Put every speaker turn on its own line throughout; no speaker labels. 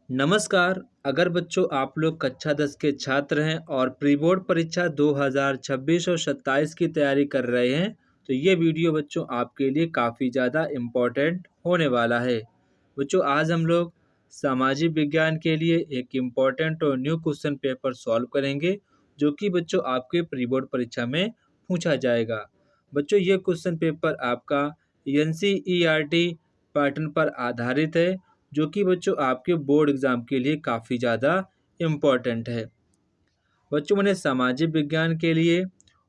नमस्कार। अगर बच्चों आप लोग कक्षा 10 के छात्र हैं और प्री बोर्ड परीक्षा 2026 और 27 की तैयारी कर रहे हैं, तो ये वीडियो बच्चों आपके लिए काफ़ी ज़्यादा इम्पोर्टेंट होने वाला है। बच्चों आज हम लोग सामाजिक विज्ञान के लिए एक इम्पोर्टेंट और न्यू क्वेश्चन पेपर सॉल्व करेंगे, जो कि बच्चों आपके प्री बोर्ड परीक्षा में पूछा जाएगा। बच्चों ये क्वेश्चन पेपर आपका एनसीईआरटी पैटर्न पर आधारित है, जो कि बच्चों आपके बोर्ड एग्ज़ाम के लिए काफ़ी ज़्यादा इम्पोर्टेंट है। बच्चों मैंने सामाजिक विज्ञान के लिए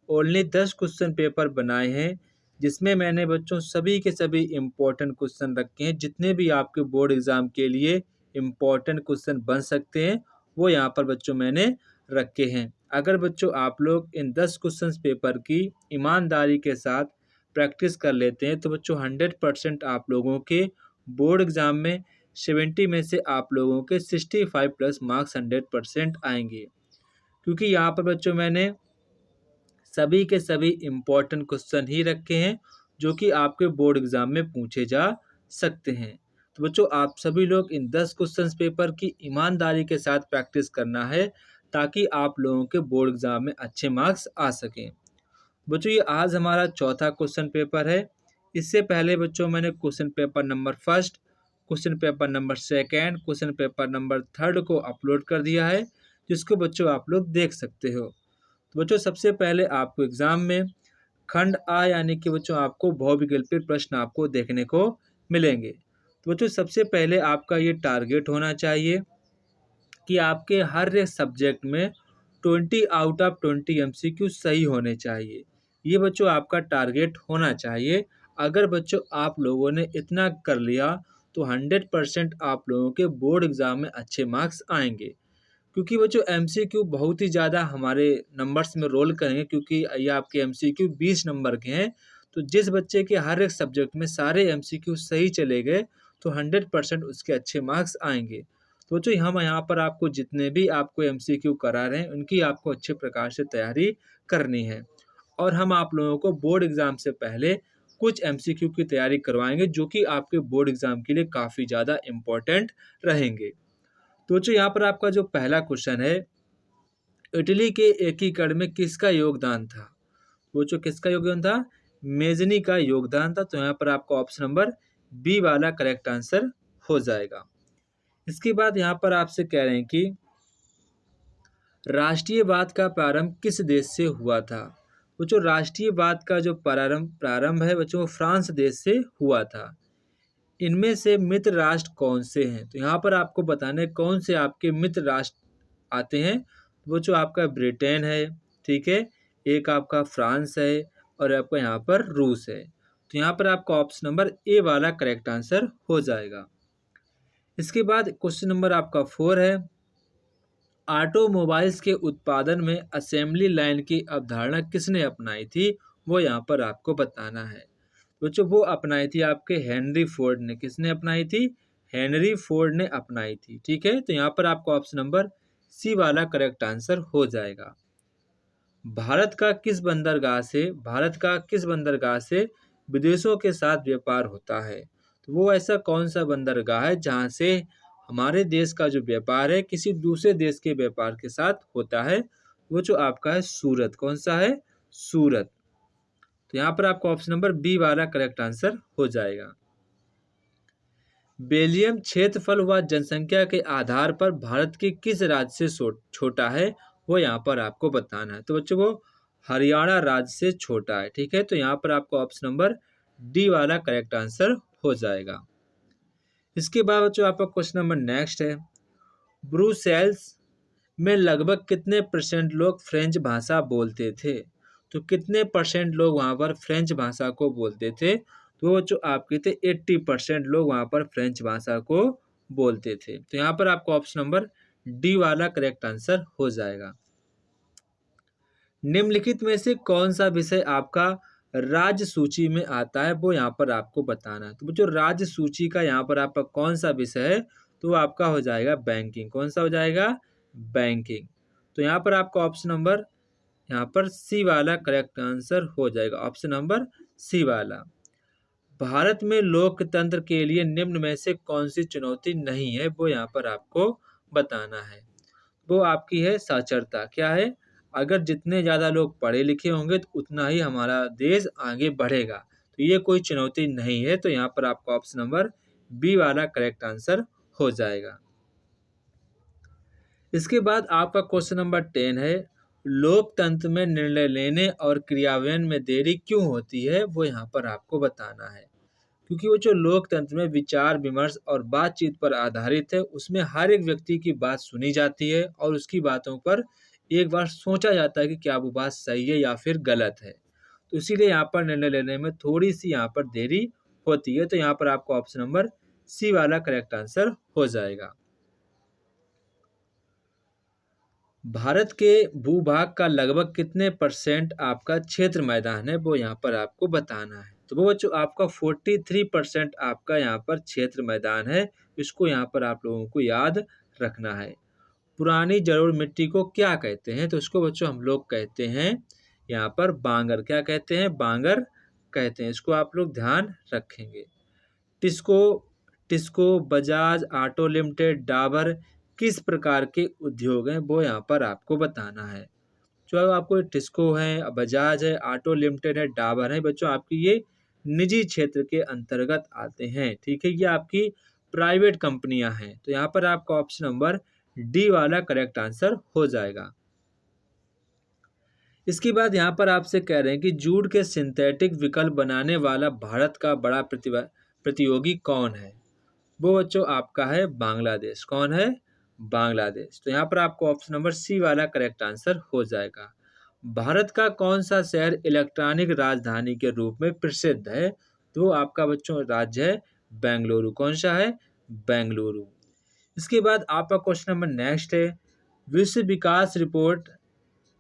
ओनली 10 क्वेश्चन पेपर बनाए हैं, जिसमें मैंने बच्चों सभी के सभी इम्पोर्टेंट क्वेश्चन रखे हैं। जितने भी आपके बोर्ड एग्ज़ाम के लिए इम्पोर्टेंट क्वेश्चन बन सकते हैं, वो यहाँ पर बच्चों मैंने रखे हैं। अगर बच्चों आप लोग इन 10 क्वेश्चन पेपर की ईमानदारी के साथ प्रैक्टिस कर लेते हैं, तो बच्चों 100% आप लोगों के बोर्ड एग्ज़ाम में 70 में से आप लोगों के 65 प्लस मार्क्स 100% आएंगे। क्योंकि यहाँ पर बच्चों मैंने सभी के सभी इम्पोर्टेंट क्वेश्चन ही रखे हैं, जो कि आपके बोर्ड एग्ज़ाम में पूछे जा सकते हैं। तो बच्चों आप सभी लोग इन 10 क्वेश्चन पेपर की ईमानदारी के साथ प्रैक्टिस करना है, ताकि आप लोगों के बोर्ड एग्ज़ाम में अच्छे मार्क्स आ सकें। बच्चों ये आज हमारा चौथा क्वेश्चन पेपर है। इससे पहले बच्चों मैंने question paper number first, question paper number second, question paper number third को अपलोड कर दिया है, जिसको बच्चों आप लोग देख सकते हो। तो बच्चों सबसे पहले आपको एग्जाम में खंड आ यानी कि बच्चों आपको बहुविकल्पी प्रश्न आपको देखने को मिलेंगे। तो बच्चों सबसे पहले आपका ये टारगेट होना चाहिए कि आपके हर एक सब्जेक्ट में 20 आउट ऑफ 20 एमसीक्यू सही होने चाहिए। ये बच्चों आपका टारगेट होना चाहिए। अगर बच्चों आप लोगों ने इतना कर लिया, तो 100% आप लोगों के बोर्ड एग्ज़ाम में अच्छे मार्क्स आएंगे। क्योंकि बच्चों एमसीक्यू बहुत ही ज़्यादा हमारे नंबर्स में रोल करेंगे, क्योंकि ये आपके एमसीक्यू 20 नंबर के हैं। तो जिस बच्चे के हर एक सब्जेक्ट में सारे एमसीक्यू सही चले गए, तो 100% उसके अच्छे मार्क्स आएंगे। तो बच्चों हम यहाँ पर आपको जितने भी आपको एमसीक्यू करा रहे हैं, उनकी आपको अच्छे प्रकार से तैयारी करनी है। और हम आप लोगों को बोर्ड एग्ज़ाम से पहले कुछ एमसीक्यू की तैयारी करवाएंगे, जो कि आपके बोर्ड एग्ज़ाम के लिए काफ़ी ज़्यादा इम्पोर्टेंट रहेंगे। तो बच्चों यहाँ पर आपका जो पहला क्वेश्चन है, इटली के एकीकरण में किसका योगदान था? तो बच्चों किसका योगदान था? मेजनी का योगदान था। तो यहाँ पर आपका ऑप्शन नंबर बी वाला करेक्ट आंसर हो जाएगा। इसके बाद यहाँ पर आपसे कह रहे हैं कि राष्ट्रीयवाद का प्रारंभ किस देश से हुआ था? बच्चों राष्ट्रीयवाद का जो प्रारंभ है बच्चों, फ्रांस देश से हुआ था। इनमें से मित्र राष्ट्र कौन से हैं? तो यहाँ पर आपको बताना है कौन से आपके मित्र राष्ट्र आते हैं। वो जो आपका ब्रिटेन है, ठीक है, एक आपका फ्रांस है, और आपका यहाँ पर रूस है। तो यहाँ पर आपका ऑप्शन नंबर ए वाला करेक्ट आंसर हो जाएगा। इसके बाद क्वेश्चन नंबर आपका 4 है, ऑटोमोबाइल्स के उत्पादन में असेंबली लाइन की अवधारणा किसने अपनाई थी? वो यहाँ पर आपको बताना है। बच्चों वो अपनाई थी आपके हेनरी फोर्ड ने। किसने अपनाई थी? हेनरी फोर्ड ने अपनाई थी। ठीक है, तो यहाँ पर आपको ऑप्शन नंबर सी वाला करेक्ट आंसर हो जाएगा। भारत का किस बंदरगाह से विदेशों के साथ व्यापार होता है? तो वो ऐसा कौन सा बंदरगाह है जहाँ से हमारे देश का जो व्यापार है किसी दूसरे देश के व्यापार के साथ होता है? वो जो आपका है सूरत। कौन सा है? सूरत। तो यहाँ पर आपको ऑप्शन नंबर बी वाला करेक्ट आंसर हो जाएगा। बेल्जियम क्षेत्रफल व जनसंख्या के आधार पर भारत के किस राज्य से छोटा है? वो यहाँ पर आपको बताना है। तो बच्चों वो हरियाणा राज्य से छोटा है। ठीक है, तो यहाँ पर आपको ऑप्शन नंबर डी वाला करेक्ट आंसर हो जाएगा। इसके बाद बच्चों आपका क्वेश्चन नंबर नेक्स्ट है, ब्रुसेल्स में लगभग कितने परसेंट लोग फ्रेंच भाषा बोलते थे? तो कितने परसेंट लोग वहाँ पर फ्रेंच भाषा को बोलते थे? तो जो आपके थे 80% लोग वहाँ पर फ्रेंच भाषा को बोलते थे। तो यहाँ पर आपको ऑप्शन नंबर डी वाला करेक्ट आंसर हो जाएगा। निम्नलिखित में से कौन सा विषय आपका राज्य सूची में आता है? वो यहाँ पर आपको बताना है। तो जो राज्य सूची का यहाँ पर आपका कौन सा विषय है? तो आपका हो जाएगा बैंकिंग। कौन सा हो जाएगा? बैंकिंग। तो यहाँ पर आपका ऑप्शन नंबर यहाँ पर सी वाला करेक्ट आंसर हो जाएगा। ऑप्शन नंबर सी वाला। भारत में लोकतंत्र के लिए निम्न में से कौन सी चुनौती नहीं है, वो यहाँ पर आपको बताना है। वो आपकी है साक्षरता। क्या है? अगर जितने ज़्यादा लोग पढ़े लिखे होंगे तो उतना ही हमारा देश आगे बढ़ेगा। तो ये कोई चुनौती नहीं है, तो यहाँ पर आपका ऑप्शन नंबर बी वाला करेक्ट आंसर हो जाएगा। इसके बाद आपका क्वेश्चन नंबर 10 है, लोकतंत्र में निर्णय लेने और क्रियान्वयन में देरी क्यों होती है, वो यहाँ पर आपको बताना है। क्योंकि वो जो लोकतंत्र में विचार विमर्श और बातचीत पर आधारित है, उसमें हर एक व्यक्ति की बात सुनी जाती है और उसकी बातों पर एक बार सोचा जाता है कि क्या वो बात सही है या फिर गलत है। तो इसीलिए यहाँ पर निर्णय लेने में थोड़ी सी यहाँ पर देरी होती है। तो यहाँ पर आपको ऑप्शन नंबर सी वाला करेक्ट आंसर हो जाएगा। भारत के भूभाग का लगभग कितने परसेंट आपका क्षेत्र मैदान है, वो यहाँ पर आपको बताना है। तो वो बच्चों आपका 43% आपका यहाँ पर क्षेत्र मैदान है। इसको यहाँ पर आप लोगों को याद रखना है। पुरानी जलोढ़ मिट्टी को क्या कहते हैं, तो इसको बच्चों हम लोग कहते हैं यहाँ पर बांगर। क्या कहते हैं? बांगर कहते हैं। इसको आप लोग ध्यान रखेंगे। टिस्को टिस्को बजाज ऑटो लिमिटेड डाबर किस प्रकार के उद्योग हैं, वो यहाँ पर आपको बताना है। जो आपको टिस्को है, बजाज है, ऑटो लिमिटेड है, डाबर है, बच्चों आपकी ये निजी क्षेत्र के अंतर्गत आते हैं। ठीक है, ये आपकी प्राइवेट कंपनियां हैं। तो यहाँ पर आपका ऑप्शन नंबर डी वाला करेक्ट आंसर हो जाएगा। इसके बाद यहाँ पर आपसे कह रहे हैं कि जूट के सिंथेटिक विकल्प बनाने वाला भारत का बड़ा प्रतियोगी कौन है। वो बच्चों आपका है बांग्लादेश। कौन है? बांग्लादेश। तो यहाँ पर आपको ऑप्शन नंबर सी वाला करेक्ट आंसर हो जाएगा। भारत का कौन सा शहर इलेक्ट्रॉनिक राजधानी के रूप में प्रसिद्ध है, तो आपका बच्चों राज्य है बेंगलुरु। कौन सा है? बेंगलुरु। इसके बाद आपका क्वेश्चन नंबर नेक्स्ट है, विश्व विकास रिपोर्ट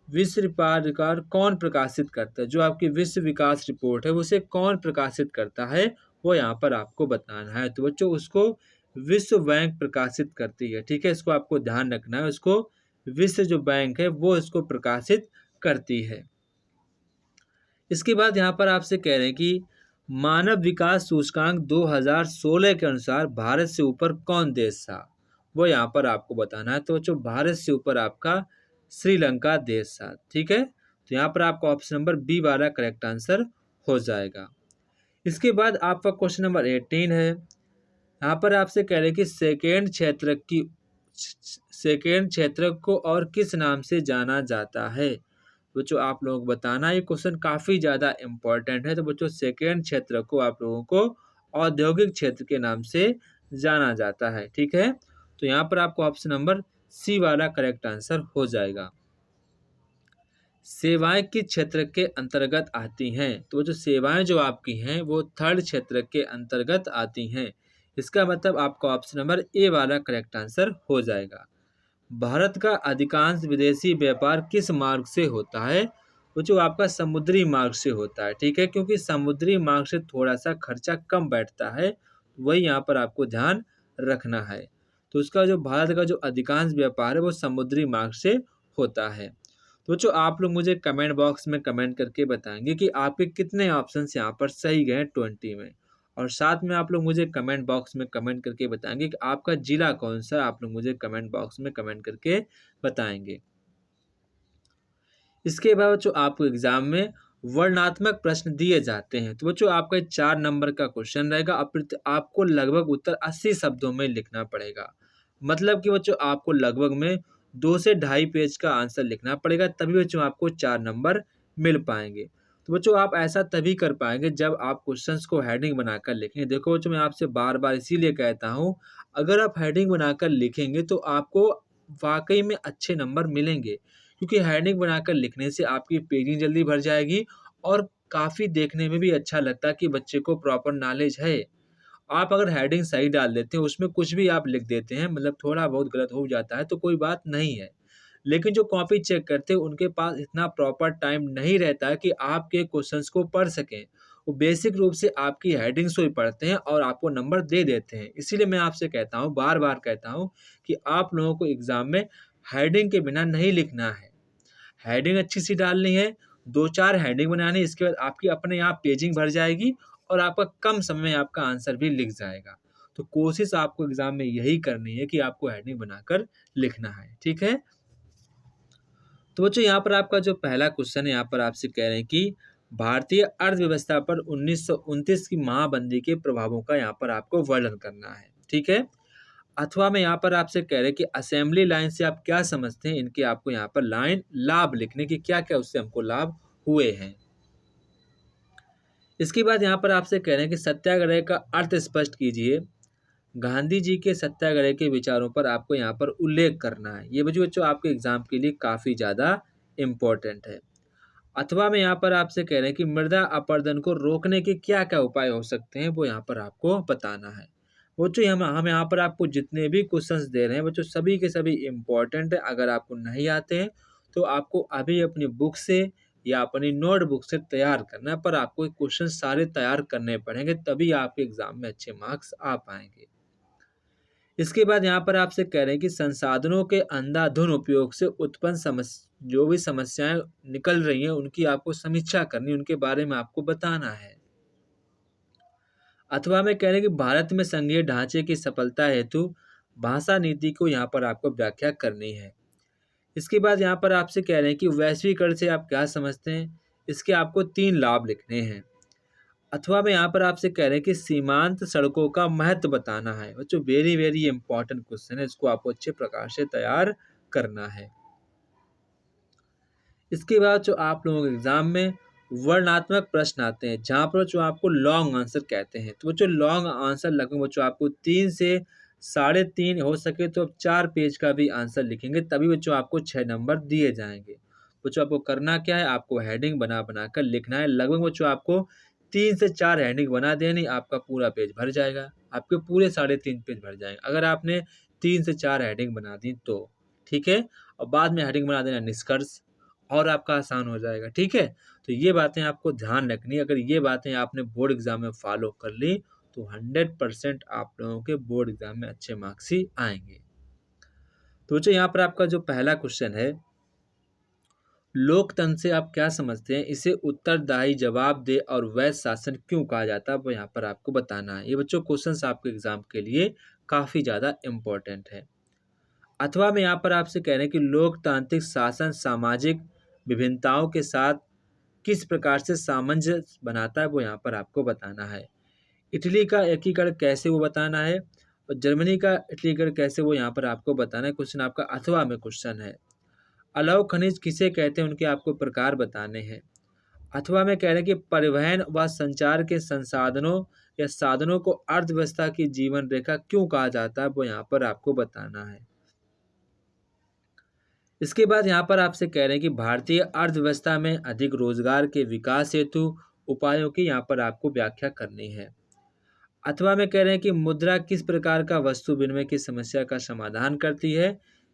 रिकॉर्ड कौन प्रकाशित करता है। जो आपकी विश्व विकास रिपोर्ट है उसे कौन प्रकाशित करता है, वो यहाँ पर आपको बताना है। तो बच्चों उसको विश्व बैंक प्रकाशित करती है। ठीक है, इसको आपको ध्यान रखना है। उसको विश्व जो बैंक है वो इसको प्रकाशित करती है। इसके बाद यहाँ पर आपसे कह रहे हैं कि मानव विकास सूचकांक 2016 के अनुसार भारत से ऊपर कौन देश था, वो यहाँ पर आपको बताना है। तो बच्चों भारत से ऊपर आपका श्रीलंका देश था। ठीक है, तो यहाँ पर आपका ऑप्शन नंबर बी वाला करेक्ट आंसर हो जाएगा। इसके बाद आपका क्वेश्चन नंबर 18 है। यहाँ पर आपसे कह रहे हैं कि सेकेंड क्षेत्र को और किस नाम से जाना जाता है। बच्चों आप लोगों को बताना, ये क्वेश्चन काफ़ी ज़्यादा इम्पोर्टेंट है। तो बच्चों सेकेंड क्षेत्र को आप लोगों को औद्योगिक क्षेत्र के नाम से जाना जाता है। ठीक है, तो यहाँ पर आपको ऑप्शन नंबर सी वाला करेक्ट आंसर हो जाएगा। सेवाएं किस क्षेत्र के अंतर्गत आती हैं, तो जो सेवाएं जो आपकी हैं वो थर्ड क्षेत्र के अंतर्गत आती हैं। इसका मतलब आपका ऑप्शन नंबर ए वाला करेक्ट आंसर हो जाएगा। भारत का अधिकांश विदेशी व्यापार किस मार्ग से होता है, वो जो आपका समुद्री मार्ग से होता है। ठीक है, क्योंकि समुद्री मार्ग से थोड़ा सा खर्चा कम बैठता है, वही यहाँ पर आपको ध्यान रखना है। तो उसका जो भारत का जो अधिकांश व्यापार है वो समुद्री मार्ग से होता है। तो बच्चों आप लोग मुझे कमेंट बॉक्स में कमेंट करके बताएंगे कि आपके कितने ऑप्शंस यहाँ पर सही गए 20 में, और साथ में आप लोग मुझे कमेंट बॉक्स में कमेंट करके बताएंगे कि आपका जिला कौन सा, आप लोग मुझे कमेंट बॉक्स में कमेंट करके बताएंगे। इसके बाद बच्चों आपको एग्जाम में वर्णनात्मक प्रश्न दिए जाते हैं। तो बच्चों आपका 4 नंबर का क्वेश्चन रहेगा। आपको लगभग उत्तर 80 शब्दों में लिखना पड़ेगा। मतलब कि बच्चों आपको लगभग में 2 से ढाई पेज का आंसर लिखना पड़ेगा, तभी बच्चों आपको 4 नंबर मिल पाएंगे। तो बच्चों आप ऐसा तभी कर पाएंगे जब आप क्वेश्चंस को हेडिंग बनाकर लिखेंगे। देखो बच्चों मैं आपसे बार बार इसीलिए कहता हूँ, अगर आप हेडिंग बनाकर लिखेंगे तो आपको वाकई में अच्छे नंबर मिलेंगे, क्योंकि हेडिंग बनाकर लिखने से आपकी पेजिंग जल्दी भर जाएगी और काफ़ी देखने में भी अच्छा लगता है कि बच्चे को प्रॉपर नॉलेज है। आप अगर हेडिंग सही डाल देते हैं, उसमें कुछ भी आप लिख देते हैं, मतलब थोड़ा बहुत गलत हो जाता है तो कोई बात नहीं है। लेकिन जो कॉपी चेक करते हैं उनके पास इतना प्रॉपर टाइम नहीं रहता है कि आपके क्वेश्चंस को पढ़ सकें। वो बेसिक रूप से आपकी हेडिंग्स को ही पढ़ते हैं और आपको नंबर दे देते हैं। इसीलिए मैं आपसे कहता हूँ, बार बार कहता हूँ कि आप लोगों को एग्जाम में हेडिंग के बिना नहीं लिखना है। हेडिंग अच्छी सी डालनी है, 2-4 हेडिंग बनानी है, इसके बाद आपकी अपने आप पेजिंग भर जाएगी और आपका कम समय में आपका आंसर भी लिख जाएगा। तो कोशिश आपको एग्जाम में यही करनी है कि आपको हेडिंग बनाकर लिखना है, ठीक है। तो बच्चों यहाँ पर आपका जो पहला क्वेश्चन है, यहाँ पर आपसे कह रहे हैं कि भारतीय अर्थव्यवस्था पर 1929 की महामंदी के प्रभावों का यहाँ पर आपको वर्णन करना है, ठीक है। अथवा में यहाँ पर आपसे कह रहे हैं कि असेंबली लाइन से आप क्या समझते हैं, इनके आपको यहाँ पर लाइन लाभ लिखने की, क्या क्या उससे हमको लाभ हुए हैं। इसके बाद यहाँ पर आपसे कह रहे हैं कि सत्याग्रह का अर्थ स्पष्ट कीजिए। गांधी जी के सत्याग्रह के विचारों पर आपको यहाँ पर उल्लेख करना है। ये बच्चों आपके एग्जाम के लिए काफ़ी ज़्यादा इम्पोर्टेंट है। अथवा में यहाँ पर आपसे कह रहे हैं कि मृदा अपरदन को रोकने के क्या क्या उपाय हो सकते हैं, वो यहाँ पर आपको बताना है। बच्चों हम यहाँ पर आपको जितने भी क्वेश्चंस दे रहे हैं बच्चों, सभी के सभी इम्पोर्टेंट है। अगर आपको नहीं आते हैं तो आपको अभी अपनी बुक से या अपनी नोटबुक से तैयार करना है, पर आपको ये क्वेश्चन सारे तैयार करने पड़ेंगे, तभी आपके एग्जाम में अच्छे मार्क्स आ पाएंगे। इसके बाद यहाँ पर आपसे कह रहे हैं कि संसाधनों के अंधाधुंध उपयोग से उत्पन्न जो भी समस्याएं निकल रही हैं उनकी आपको समीक्षा करनी, उनके बारे में आपको बताना है। अथवा में कह रहे हैं कि भारत में संघीय ढांचे की सफलता हेतु भाषा नीति को यहाँ पर आपको व्याख्या करनी है। इसके बाद यहाँ पर आपसे कह रहे हैं कि वैश्वीकरण से आप क्या समझते हैं, इसके आपको 3 लाभ लिखने हैं। अथवा में यहाँ पर आपसे कह रहे हैं कि सीमांत सड़कों का महत्व बताना है। बच्चों वेरी वेरी इंपॉर्टेंट क्वेश्चन है, इसको आपको अच्छे प्रकार से तैयार करना है। इसके बाद जो आप लोगों के एग्जाम में वर्णनात्मक प्रश्न आते हैं, जहाँ पर जो आपको लॉन्ग आंसर कहते हैं, तो बच्चों लॉन्ग आंसर लगभग बच्चों आपको 3 से 3.5 हो सके तो आप 4 पेज का भी आंसर लिखेंगे, तभी बच्चों आपको 6 नंबर दिए जाएंगे। बच्चों आपको करना क्या है, आपको हेडिंग बना कर लिखना है। लगभग बच्चों आपको 3 से 4 हेडिंग बना देनी, आपका पूरा पेज भर जाएगा, आपके पूरे 3.5 पेज भर जाएंगे अगर आपने 3 से 4 हेडिंग बना दी तो, ठीक है। और बाद में हेडिंग बना देना निष्कर्ष, और आपका आसान हो जाएगा, ठीक है। तो ये बातें आपको ध्यान रखनी है। अगर ये बातें आपने बोर्ड एग्जाम में फॉलो कर ली तो 100% आप लोगों के बोर्ड एग्जाम में अच्छे मार्क्स ही आएंगे। तो बच्चों यहाँ पर आपका जो पहला क्वेश्चन है, लोकतंत्र से आप क्या समझते हैं, इसे उत्तरदायी जवाब दे और वैध शासन क्यों कहा जाता है, वो यहाँ पर आपको बताना है। ये बच्चों क्वेश्चंस आपके एग्जाम के लिए काफ़ी ज़्यादा इम्पोर्टेंट है। अथवा में यहाँ पर आपसे कह रहे हैं कि लोकतांत्रिक शासन सामाजिक विभिन्नताओं के साथ किस प्रकार से सामंजस्य बनाता है, वो यहाँ पर आपको बताना है। इटली का एकीकरण कैसे, वो बताना है। और जर्मनी का एकीकरण कैसे, वो यहाँ पर आपको बताना है। क्वेश्चन आपका अथवा में क्वेश्चन है। अलौह खनिज किसे कहते हैं, उनके आपको प्रकार बताने हैं। अथवा में कह रहे हैं कि परिवहन व संचार के संसाधनों या साधनों को अर्थव्यवस्था की जीवन रेखा क्यों कहा जाता है, वो यहाँ पर आपको बताना है। इसके बाद यहाँ पर आपसे कह रहे हैं कि भारतीय अर्थव्यवस्था में अधिक रोजगार के विकास हेतु उपायों की यहाँ पर आपको व्याख्या करनी है। अथवा में कह रहे हैं कि मुद्रा किस प्रकार का वस्तु विनिमय की समस्या का समाधान करती है,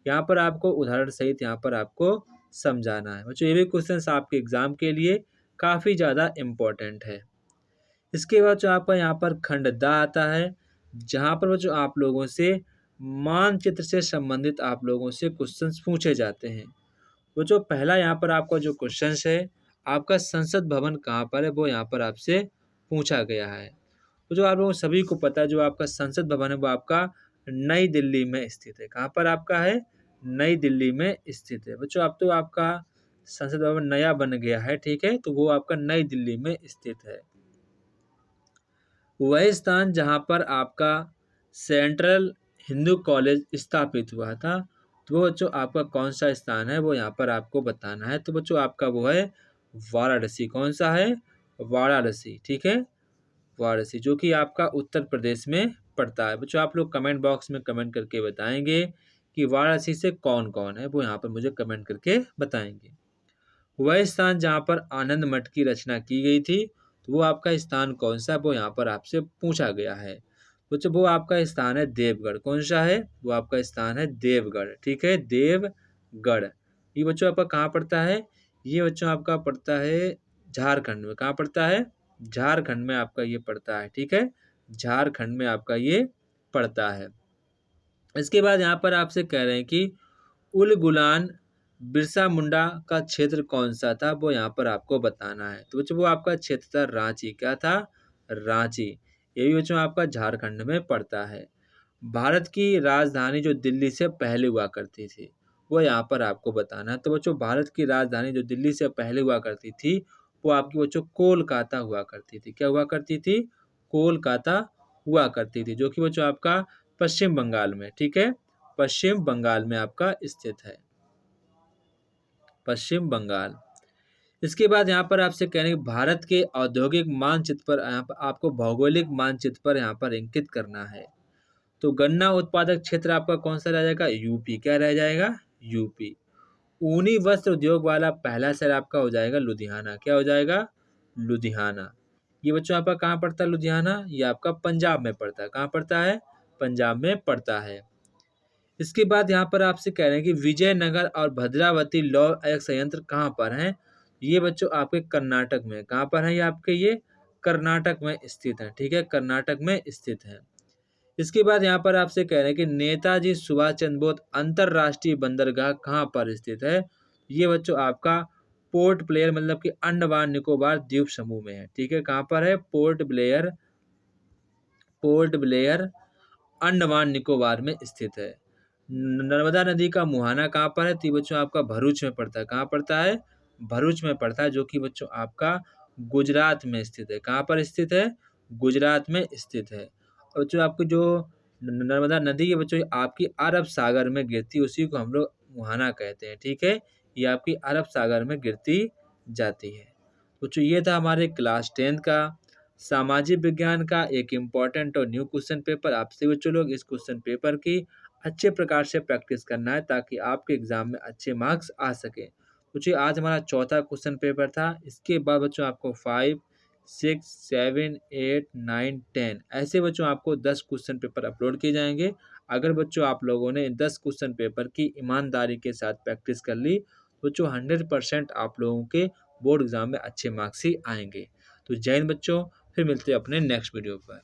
यहाँ पर आपको उदाहरण सहित यहाँ पर आपको समझाना है। बच्चों ये भी क्वेश्चन आपके एग्जाम के लिए काफ़ी ज़्यादा इम्पोर्टेंट है। इसके बाद जो आपका यहाँ पर खंड द आता है, जहाँ पर जो आप लोगों से मानचित्र से संबंधित आप लोगों से क्वेश्चंस पूछे जाते हैं। वो जो पहला यहाँ पर आपका जो क्वेश्चन है, आपका संसद भवन कहाँ पर है, वो यहाँ पर आपसे पूछा गया है। तो जो आप लोगों सभी को पता है, जो आपका संसद भवन है वो आपका नई दिल्ली में स्थित है। कहाँ पर आपका है, नई दिल्ली में स्थित है। बच्चों अब तो आपका संसद भवन नया बन गया है, ठीक है, तो वो आपका नई दिल्ली में स्थित है। वह स्थान जहाँ पर आपका सेंट्रल हिंदू कॉलेज स्थापित हुआ था, तो वो बच्चों आपका कौन सा स्थान है, वो यहाँ पर आपको बताना है। तो बच्चों आपका वो है वाराणसी। कौन सा है, वाराणसी, ठीक है, वाराणसी, जो कि आपका उत्तर प्रदेश में पड़ता है। बच्चों आप लोग कमेंट बॉक्स में कमेंट करके बताएंगे कि वाराणसी से कौन कौन है, वो यहाँ पर मुझे कमेंट करके बताएंगे। वह स्थान जहाँ पर आनंद मठ की रचना की गई थी, तो वो आपका स्थान कौन सा, वो यहाँ पर आपसे पूछा गया है। बच्चों वो आपका स्थान है देवगढ़। कौन सा है, वो आपका स्थान है देवगढ़, ठीक है, देवगढ़। ये बच्चों आपका कहाँ पड़ता है, ये बच्चों आपका पड़ता है झारखंड में। कहाँ पड़ता है, झारखंड में आपका ये पड़ता है, ठीक है, झारखंड में आपका ये पड़ता है। इसके बाद यहाँ पर आपसे कह रहे हैं कि उलगुलान बिरसा मुंडा का क्षेत्र कौन सा था, वो यहाँ पर आपको बताना है। तो बच्चों वो आपका क्षेत्र था रांची। क्या था, रांची, ये भी बच्चों आपका झारखंड में पड़ता है। भारत की राजधानी जो दिल्ली से पहले हुआ करती थी, वो यहाँ पर आपको बताना है। तो बच्चों भारत की राजधानी जो दिल्ली से पहले हुआ करती थी, वो आपकी बच्चों कोलकाता हुआ करती थी। क्या हुआ करती थी? कोलकाता हुआ करती थी, जो कि बच्चों आपका पश्चिम बंगाल में, ठीक है, पश्चिम बंगाल में आपका स्थित है, पश्चिम बंगाल। इसके बाद यहाँ पर आपसे कह रहे हैं कि भारत के औद्योगिक मानचित्र पर यहाँ पर आपको भौगोलिक मानचित्र पर यहाँ पर अंकित करना है। तो गन्ना उत्पादक क्षेत्र आपका कौन सा रह जाएगा? यूपी। क्या रह जाएगा? यूपी। ऊनी वस्त्र उद्योग वाला पहला शहर आपका हो जाएगा लुधियाना। क्या हो जाएगा? लुधियाना। ये बच्चों आपका कहाँ पड़ता है लुधियाना? ये आपका पंजाब में पड़ता है। कहाँ पड़ता है? पंजाब में पड़ता है। इसके बाद यहाँ पर आपसे कह रहे हैं कि विजयनगर और भद्रावती लौह अयस्क संयंत्र कहाँ पर हैं? ये बच्चों आपके कर्नाटक में। कहाँ पर है ये आपके? ये कर्नाटक में स्थित है, ठीक है, कर्नाटक में स्थित है। इसके बाद यहाँ पर आपसे कह रहे हैं कि नेताजी सुभाष चंद्र बोस अंतरराष्ट्रीय बंदरगाह कहाँ पर स्थित है? ये बच्चों आपका पोर्ट ब्लेयर मतलब कि अंडमान निकोबार द्वीप समूह में है, ठीक है। कहाँ पर है? Port Blair, port Blair Andaman Nicobar में स्थित है। नर्मदा नदी का मुहाना कहाँ पर है? तो ये बच्चों आपका भरूच में पड़ता है। कहाँ पड़ता है? भरूच में पड़ता है, जो कि बच्चों आपका गुजरात में स्थित है। कहाँ पर स्थित है? गुजरात में स्थित है। और जो आपकी जो नर्मदा नदी है बच्चों, आपकी अरब सागर में गिरती है, उसी को हम लोग मुहाना कहते हैं, ठीक है। ये आपकी अरब सागर में गिरती जाती है। बच्चों ये था हमारे क्लास 10 का सामाजिक विज्ञान का एक इम्पॉर्टेंट और न्यू क्वेश्चन पेपर। आपसे बच्चों लोग इस क्वेश्चन पेपर की अच्छे प्रकार से प्रैक्टिस करना है, ताकि आपके एग्जाम में अच्छे मार्क्स आ सके। बच्चों आज हमारा चौथा क्वेश्चन पेपर था। इसके बाद बच्चों आपको 5, 6, 7, 8, 9, 10 ऐसे बच्चों आपको 10 क्वेश्चन पेपर अपलोड किए जाएंगे। अगर बच्चों आप लोगों ने 10 क्वेश्चन पेपर की ईमानदारी के साथ प्रैक्टिस कर ली, तो बच्चों 100% आप लोगों के बोर्ड एग्जाम में अच्छे मार्क्स ही आएंगे। तो जय हिंद बच्चों, फिर मिलते हैं अपने नेक्स्ट वीडियो पर।